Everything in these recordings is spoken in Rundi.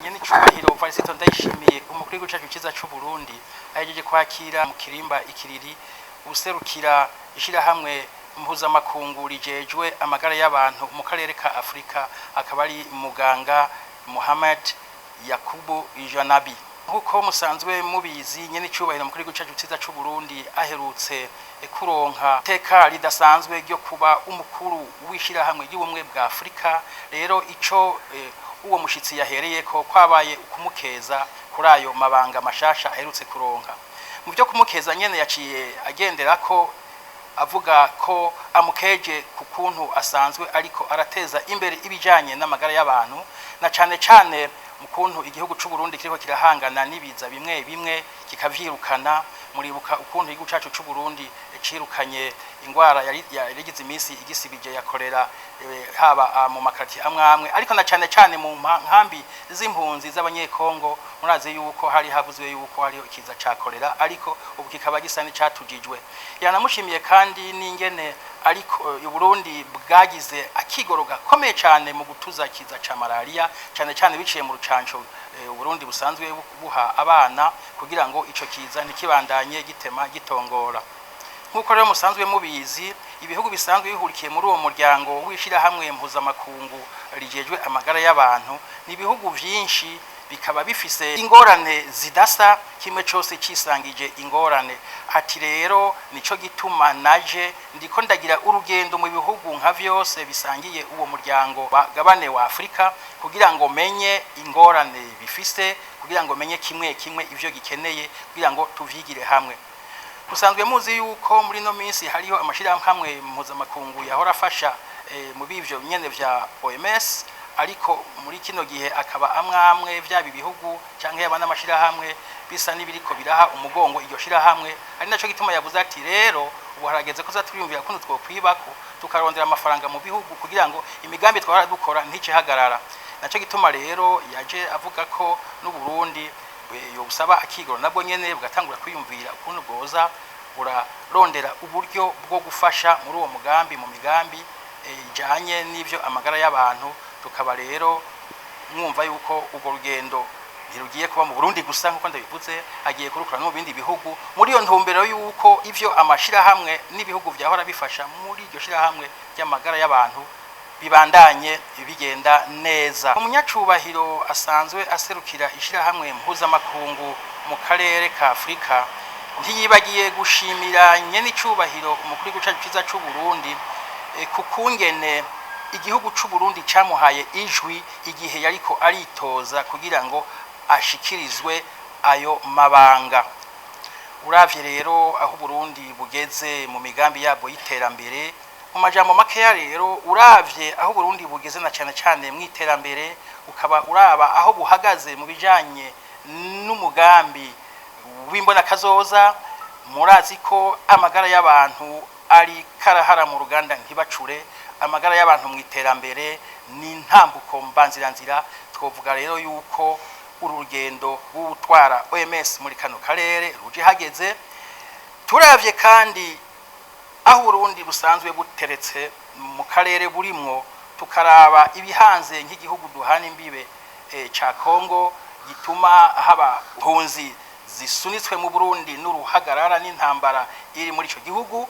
Nyene icubahiro Varisito ndayishimiye umukuru w'igihugu ciza c'u Burundi ahejeje kwakira mu kirimba ikiriri userukira ishirahamwe mpuzamakungu rijejwe amagara y'abantu mu karere ka Afrika akaba ari muganga Mohamed Yakubu Janabi. Nkuko musanzwe mubizi nyene icubahiro mukuru w'igihugu ciza c'u Burundi aherutse kuronka teka ridasanzwe ryo kuba umukuru w'ishirahamwe y'ubumwe bwa Afrika. Rero ico uwo mushitsi yahereye ko kwabaye ukumukeza kuri ayo mabanga mashasha aherutse kuronka. Mu byo kumukeza nyene yaciye agendera ko avuga ko amukeje ku kuntu asanzwe ariko arateza imbere ibijanye n'amagara y'abantu na cane mu kuntu igihugu c'u Burundi kiriko kirahangana nibiza bimwe bimwe kikavyirukana. Muribuka ukuntu igihugu cacu c'u Burundi cirukanye ingwara yarigize imisi igisibije yakorera haba mu makarti amwe ariko na cane mu nkambi z'impunzi z'abanyekongo. Murazi yuko hari havuzwe yuko hari ikiza cakorera ariko ubu kikaba gisa n'icatujijwe. Yanamushimiye kandi n'ingene ariko u Burundi bwagize akigoroga komeye cane mu gutuza kiza ca malaria cane biciye mu rucanco Burundi busanzwe buha abana kugira ngo ico kiza ntikibandanye gitema gitongora. Nkuko rero musanzwe mubizi ibihugu bisanzwe bihurikiye muri uwo muryango w'ishirahamwe mpuzamakungu rijejwe amagara y'abantu ni ibihugu vyinshi bikaba bifise ingorane zidasa kimwe cose cisangije ingorane. Ati rero nico gituma naje ndiko ndagira urugendo mu bihugu nka vyose bisangiye uwo muryango bagabane wa Afrika kugira ngo menye ingorane bifise, kugira ngo menye kimwe ivyo gikeneye kugira ngo tuvyigire hamwe. Musanzwe muzi yuko muri no minsi hariho amashirahamwe mpuzamakungu yahora afasha mu bivyo nyene vya OMS ariko muri kino gihe akaba amwe vyabi bihugu canke yabana amashirahamwe bisa nibiriko biraha umugongo iryo shirahamwe. Ari naco gituma yavuze ati rero ubu harageze ko zatwiyumvira kuntu twokwibako tukarondera amafaranga mu bihugu kugira ngo imigambi twara dukora ntice hagarara. Naco gituma rero yaje avuga ko n'u Burundi yobusaba akigoro nabwo nyene bugatangura kwiyumvira ukuntu bwoza burarondera uburyo bwo gufasha muri uwo mugambi mu migambi ijanye n'ivyo amagara y'abantu. Tukaba rero mwumva yuko urwo rugendo ntirugiye kuba mu Burundi gusa nkuko ndabivuze, agiye kurukura no mu bindi bihugu muri iyo ntumbero yuko ivyo amashirahamwe n'ibihugu vyahora bifasha muri iryo shirahamwe ry'amagara y'abantu bibandanye bigenda neza. Umunyacubahiro asanzwe aserukira ishirahamwe mpuzamakungu mu karere ka Afrika ntiyibagiye gushimira nyene icubahiro umukuru w'igihugu ciza c'u Burundi kukungene igihugu c'u Burundi camuhaye ijwi igihe yariko aritoza kugira ngo ashikirizwe ayo mabanga. Uravye rero aho Burundi bugeze mu migambi yabo y'iterambere mu majambo makeya rero uravye aho Burundi bugeze na cane mw'iterambere ukaba uraba aho buhagaze mu bijanye n'umugambi w'imbona kazoza. Murazi ko amagara y'abantu ari karahara mu ruganda ntibacure. Amagara y'abantu mw'iterambere ni ntambuko mbanziranzira. Twovuga rero yuko urugendo rw'utwara OMS muri kano karere ruje hageze. Turavye kandi aho Burundi busanzwe buteretse mu karere burimwo tukaraba ibihanze nk'igihugu duhana imbibe ca Kongo gituma haba hunzi zisunitswe mu Burundi n'uruhagarara n'intambara iri muri ico gihugu.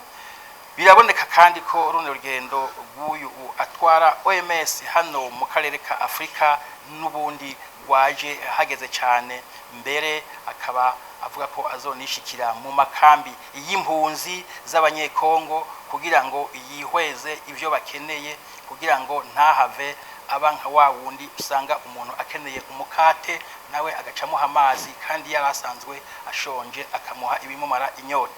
Biraboneka kandi ko runo rugendo rw'uyu atwara OMS hano mu karere ka Afrika n'ubundi waje hageze cyane, mbere akaba avuga ko azonishikira mu makambi y'impunzi z'abanyekongo kugira ngo yihweze ivyo bakeneye kugira ngo ntahave aba nka wa wundi usanga umuntu akeneye umukate nawe agacamuha amazi kandi yarasanzwe ashonje akamuha ibimumara inyota.